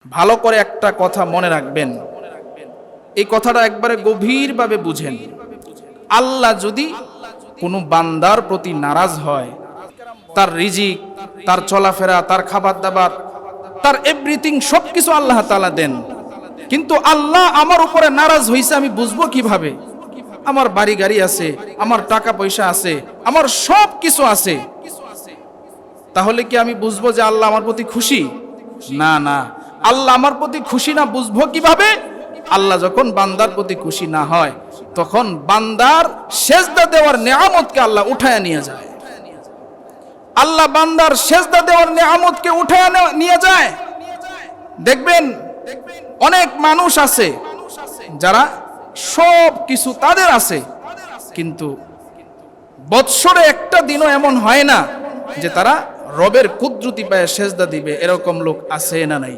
ভালো করে একটা কথা মনে রাখবেন, এই কথাটা একবারে গভীরভাবে বুঝেন। আল্লাহ যদি কোনো বান্দার প্রতি নারাজ হয়, তার রিজিক, তার চলাফেরা, তার খাবার দাবার, তার এভরিথিং সবকিছু আল্লাহ তাআলা দেন, কিন্তু আল্লাহ আমার উপরে নারাজ হইছে আমি বুঝবো কিভাবে? আমার বাড়ি গাড়ি আছে, আমার টাকা পয়সা আছে, আমার সব কিছু আছে, তাহলে কি আমি বুঝবো যে আল্লাহ আমার প্রতি খুশি? না না, আল্লাহ আমার প্রতি খুশি না বুঝবো কিভাবে? আল্লাহ যখন বান্দার প্রতি খুশি না হয়, তখন বান্দার সেজদা দেওয়ার নেয়ামতকে আল্লাহ উঠায় নিয়ে যায়। আল্লাহ বান্দার সেজদা দেওয়ার নেয়ামতকে উঠায় নিয়ে যায়। দেখবেন অনেক মানুষ আছে যারা সব কিছু তাদের আছে, কিন্তু বৎসরে একটা দিনও এমন হয় না যে তারা রবের কুদরতি পায়ে সেজদা দিবে। এরকম লোক আছে না নাই?